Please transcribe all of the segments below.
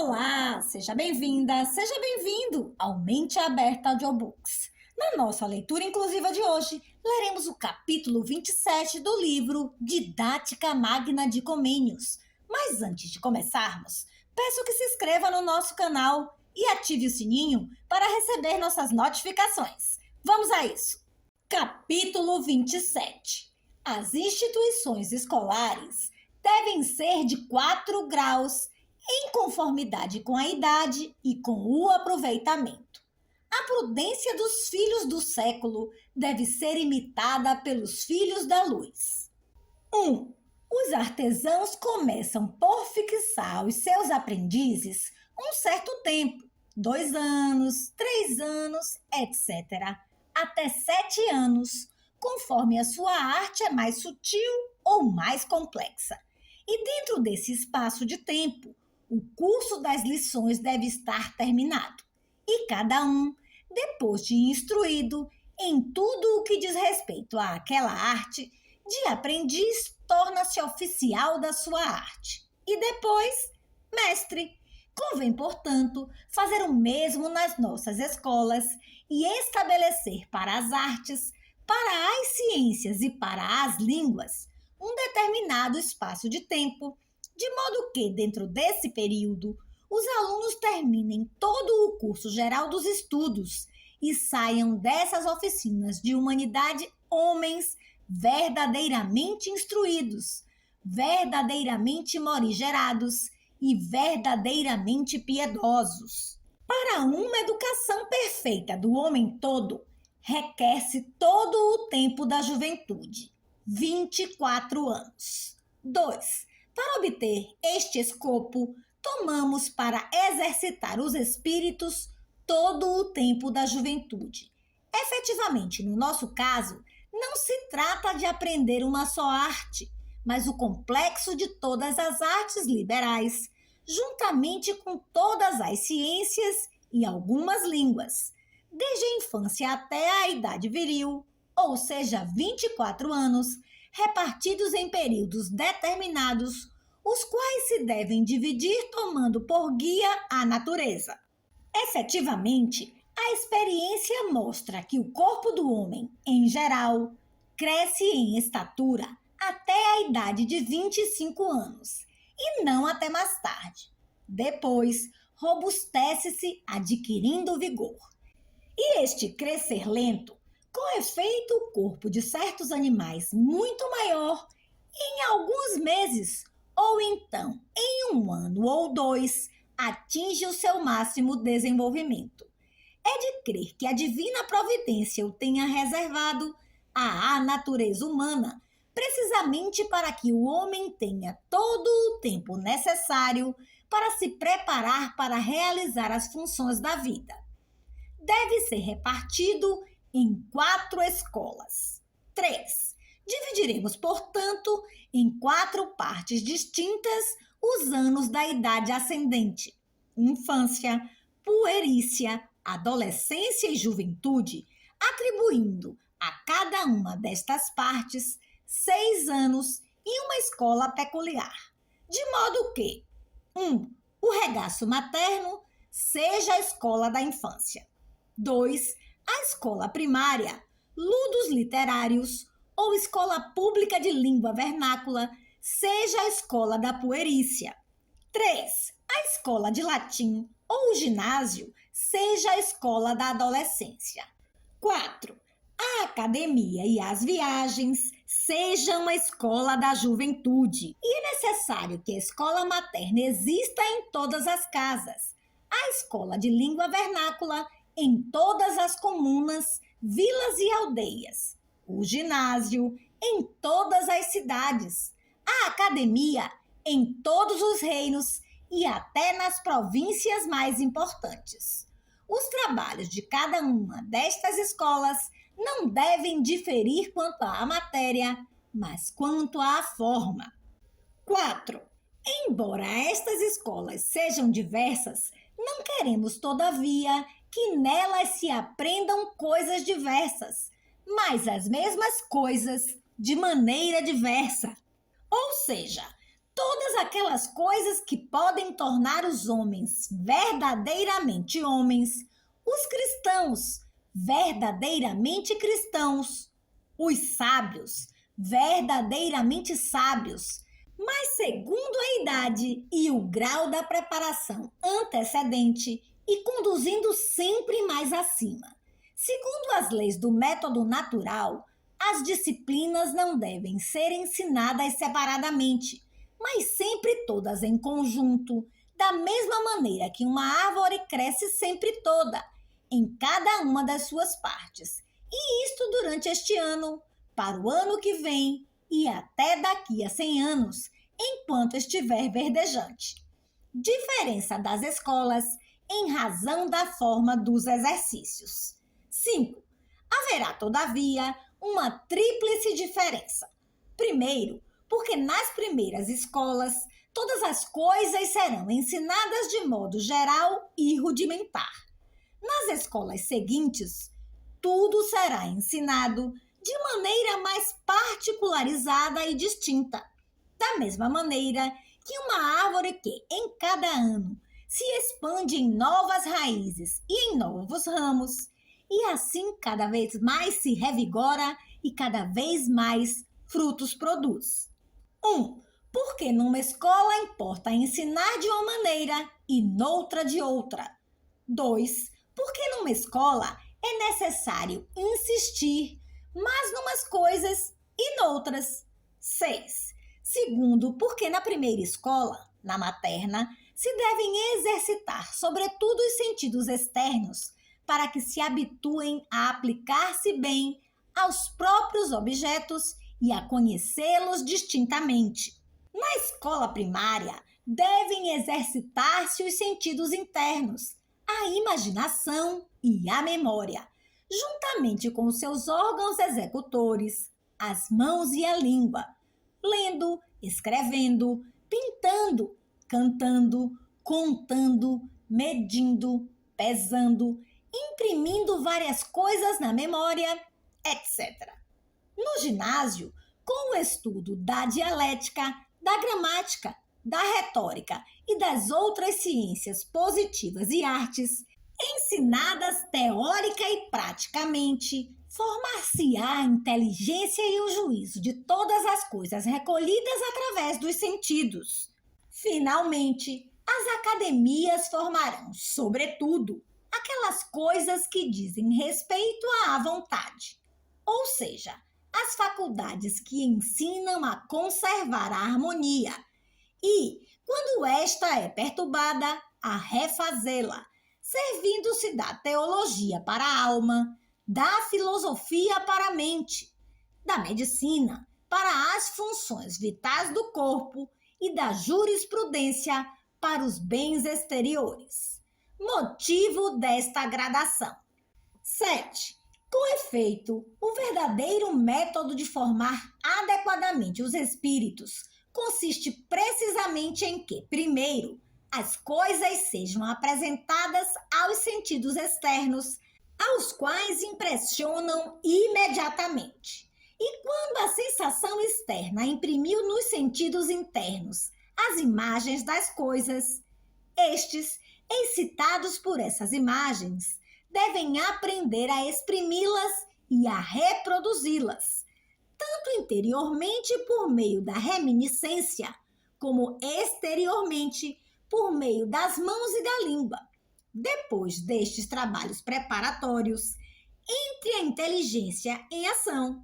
Olá, seja bem-vinda, seja bem-vindo ao Mente Aberta Audiobooks. Na nossa leitura inclusiva de hoje, leremos o capítulo 27 do livro Didática Magna de Comênios. Mas antes de começarmos, peço que se inscreva no nosso canal e ative o sininho para receber nossas notificações. Vamos a isso! Capítulo 27. As instituições escolares devem ser de 4 graus em conformidade com a idade e com o aproveitamento. A prudência dos filhos do século deve ser imitada pelos filhos da luz. 1. Os artesãos começam por fixar aos seus aprendizes um certo tempo, 2 anos, 3 anos, etc., até 7 anos, conforme a sua arte é mais sutil ou mais complexa. E dentro desse espaço de tempo, o curso das lições deve estar terminado, e cada um, depois de instruído em tudo o que diz respeito àquela arte, de aprendiz torna-se oficial da sua arte, e depois, mestre. Convém, portanto, fazer o mesmo nas nossas escolas e estabelecer para as artes, para as ciências e para as línguas, um determinado espaço de tempo, de modo que, dentro desse período, os alunos terminem todo o curso geral dos estudos e saiam dessas oficinas de humanidade homens verdadeiramente instruídos, verdadeiramente morigerados e verdadeiramente piedosos. Para uma educação perfeita do homem todo, requer-se todo o tempo da juventude, 24 anos. 2. Para obter este escopo, tomamos para exercitar os espíritos todo o tempo da juventude. Efetivamente, no nosso caso, não se trata de aprender uma só arte, mas o complexo de todas as artes liberais, juntamente com todas as ciências e algumas línguas, desde a infância até a idade viril, ou seja, 24 anos, repartidos em períodos determinados, os quais se devem dividir tomando por guia a natureza. Efetivamente, a experiência mostra que o corpo do homem, em geral, cresce em estatura até a idade de 25 anos, e não até mais tarde. Depois, robustece-se adquirindo vigor. E este crescer lento, com efeito, o corpo de certos animais muito maior, em alguns meses, ou então em 1 ano ou 2, atinge o seu máximo desenvolvimento. É de crer que a divina providência o tenha reservado à natureza humana, precisamente para que o homem tenha todo o tempo necessário para se preparar para realizar as funções da vida. Deve ser repartido em 4 escolas. 3. Dividiremos, portanto, em 4 partes distintas os anos da idade ascendente: infância, puerícia, adolescência e juventude, atribuindo a cada uma destas partes 6 anos e uma escola peculiar, de modo que 1. O regaço materno seja a escola da infância. 2. A escola primária, ludos literários ou escola pública de língua vernácula, seja a escola da puerícia. 3. A escola de latim ou ginásio, seja a escola da adolescência. 4. A academia e as viagens sejam a escola da juventude. E é necessário que a escola materna exista em todas as casas, a escola de língua vernácula em todas as comunas, vilas e aldeias, o ginásio em todas as cidades, a academia em todos os reinos e até nas províncias mais importantes. Os trabalhos de cada uma destas escolas não devem diferir quanto à matéria, mas quanto à forma. 4. Embora estas escolas sejam diversas, não queremos, todavia, que nelas se aprendam coisas diversas, mas as mesmas coisas de maneira diversa. Ou seja, Todas aquelas coisas que podem tornar os homens verdadeiramente homens, os cristãos verdadeiramente cristãos, os sábios verdadeiramente sábios, mas segundo a idade e o grau da preparação antecedente e conduzindo sempre mais acima. Segundo as leis do método natural, as disciplinas não devem ser ensinadas separadamente, mas sempre todas em conjunto, da mesma maneira que uma árvore cresce sempre toda, em cada uma das suas partes. E isto durante este ano, para o ano que vem e até daqui a 100 anos, enquanto estiver verdejante. Diferença das escolas em razão da forma dos exercícios. 5. Haverá, todavia, uma tríplice diferença. Primeiro, porque nas primeiras escolas todas as coisas serão ensinadas de modo geral e rudimentar. Nas escolas seguintes, tudo será ensinado de maneira mais particularizada e distinta. Da mesma maneira que uma árvore que, em cada ano, se expande em novas raízes e em novos ramos, e assim cada vez mais se revigora e cada vez mais frutos produz. 1. Porque numa escola importa ensinar de uma maneira e noutra de outra. 2. Porque numa escola é necessário insistir, mas numas coisas e noutras. 6. Segundo, porque na primeira escola, na materna, se devem exercitar, sobretudo, os sentidos externos, para que se habituem a aplicar-se bem aos próprios objetos e a conhecê-los distintamente. Na escola primária, devem exercitar-se os sentidos internos, a imaginação e a memória, juntamente com seus órgãos executores, as mãos e a língua, lendo, escrevendo, pintando, cantando, contando, medindo, pesando, imprimindo várias coisas na memória, etc. No ginásio, com o estudo da dialética, da gramática, da retórica e das outras ciências positivas e artes, ensinadas teórica e praticamente, formar-se-á a inteligência e o juízo de todas as coisas recolhidas através dos sentidos. Finalmente, as academias formarão, sobretudo, aquelas coisas que dizem respeito à vontade, ou seja, as faculdades que ensinam a conservar a harmonia e, quando esta é perturbada, a refazê-la, servindo-se da teologia para a alma, da filosofia para a mente, da medicina para as funções vitais do corpo e da jurisprudência para os bens exteriores. Motivo desta gradação. 7. Com efeito, o verdadeiro método de formar adequadamente os espíritos consiste precisamente em que, primeiro, as coisas sejam apresentadas aos sentidos externos, aos quais impressionam imediatamente. E quando a sensação externa imprimiu nos sentidos internos as imagens das coisas, estes, excitados por essas imagens, devem aprender a exprimi-las e a reproduzi-las, tanto interiormente por meio da reminiscência, como exteriormente por meio das mãos e da língua. Depois destes trabalhos preparatórios, entre a inteligência em ação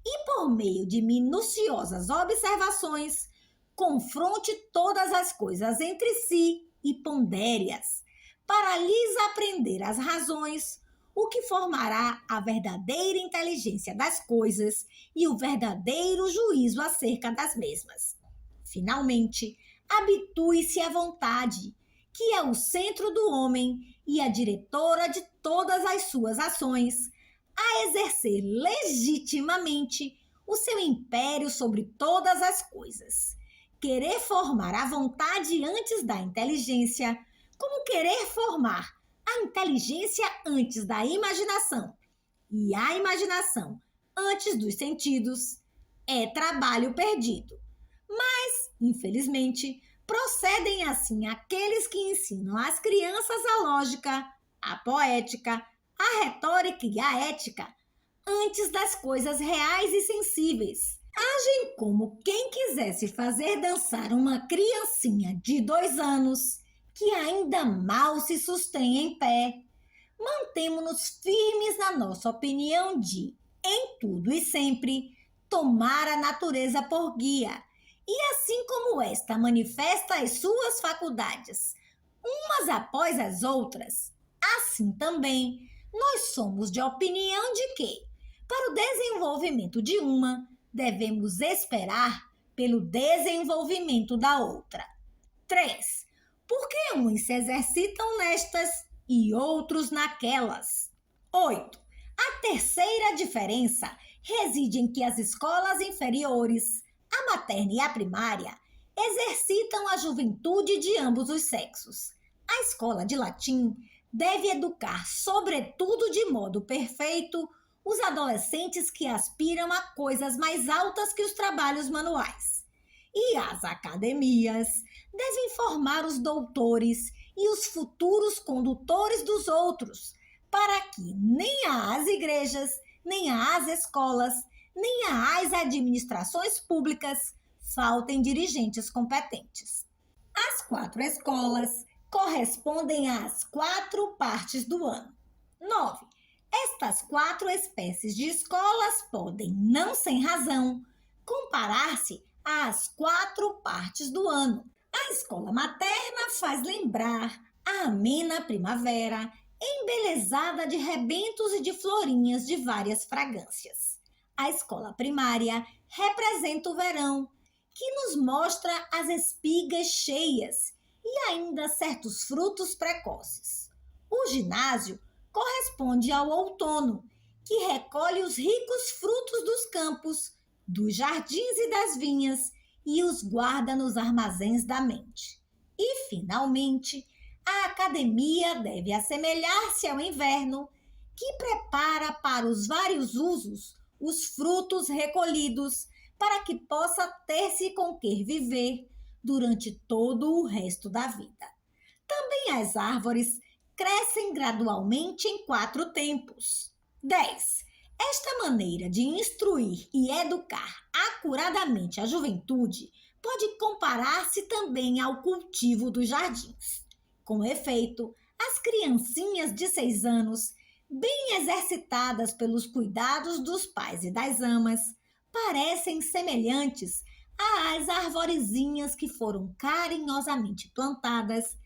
e por meio de minuciosas observações, confronte todas as coisas entre si e pondere-as, para lhes aprender as razões, o que formará a verdadeira inteligência das coisas e o verdadeiro juízo acerca das mesmas. Finalmente, habitue-se à vontade, que é o centro do homem e a diretora de todas as suas ações, a exercer legitimamente o seu império sobre todas as coisas. Querer formar a vontade antes da inteligência, como querer formar a inteligência antes da imaginação e a imaginação antes dos sentidos, é trabalho perdido. Infelizmente, procedem assim aqueles que ensinam às crianças a lógica, a poética, a retórica e a ética antes das coisas reais e sensíveis. Agem como quem quisesse fazer dançar uma criancinha de 2 anos que ainda mal se sustém em pé. Mantemo-nos firmes na nossa opinião de, em tudo e sempre, tomar a natureza por guia. E assim como esta manifesta as suas faculdades, umas após as outras, assim também nós somos de opinião de que, para o desenvolvimento de uma, devemos esperar pelo desenvolvimento da outra. 3. Por que uns se exercitam nestas e outros naquelas? 8. A terceira diferença reside em que as escolas inferiores, a materna e a primária, exercitam a juventude de ambos os sexos. A escola de latim deve educar, sobretudo de modo perfeito, os adolescentes que aspiram a coisas mais altas que os trabalhos manuais. E as academias devem formar os doutores e os futuros condutores dos outros, para que nem às igrejas, nem às escolas, nem às administrações públicas faltem dirigentes competentes. As 4 escolas correspondem às 4 partes do ano. 9. Estas 4 espécies de escolas podem, não sem razão, comparar-se às 4 partes do ano. A escola materna faz lembrar a amena primavera, embelezada de rebentos e de florinhas de várias fragrâncias. A escola primária representa o verão, que nos mostra as espigas cheias e ainda certos frutos precoces. O ginásio corresponde ao outono, que recolhe os ricos frutos dos campos, dos jardins e das vinhas e os guarda nos armazéns da mente. E, finalmente, a academia deve assemelhar-se ao inverno, que prepara para os vários usos os frutos recolhidos para que possa ter-se com que viver durante todo o resto da vida. Também as árvores crescem gradualmente em 4 tempos. 10. Esta maneira de instruir e educar acuradamente a juventude pode comparar-se também ao cultivo dos jardins. Com efeito, as criancinhas de 6 anos, bem exercitadas pelos cuidados dos pais e das amas, parecem semelhantes às arvorezinhas que foram carinhosamente plantadas,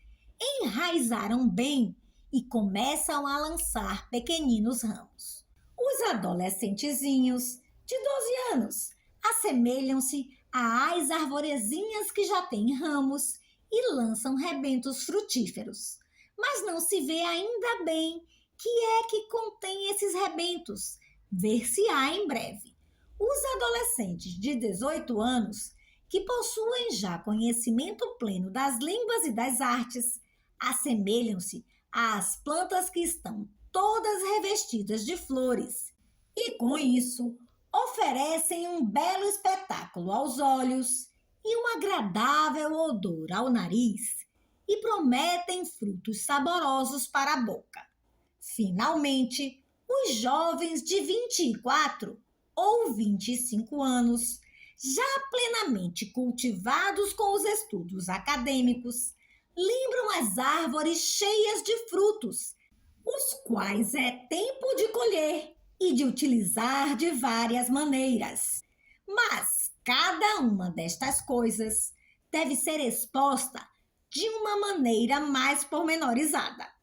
enraizaram bem e começam a lançar pequeninos ramos. Os adolescentezinhos de 12 anos assemelham-se às arvorezinhas que já têm ramos e lançam rebentos frutíferos, mas não se vê ainda bem que é que contém esses rebentos, ver-se-á em breve. Os adolescentes de 18 anos, que possuem já conhecimento pleno das línguas e das artes, assemelham-se às plantas que estão todas revestidas de flores, e com isso oferecem um belo espetáculo aos olhos e um agradável odor ao nariz, e prometem frutos saborosos para a boca. Finalmente, os jovens de 24 ou 25 anos, já plenamente cultivados com os estudos acadêmicos, lembram as árvores cheias de frutos, os quais é tempo de colher e de utilizar de várias maneiras. Mas cada uma destas coisas deve ser exposta de uma maneira mais pormenorizada.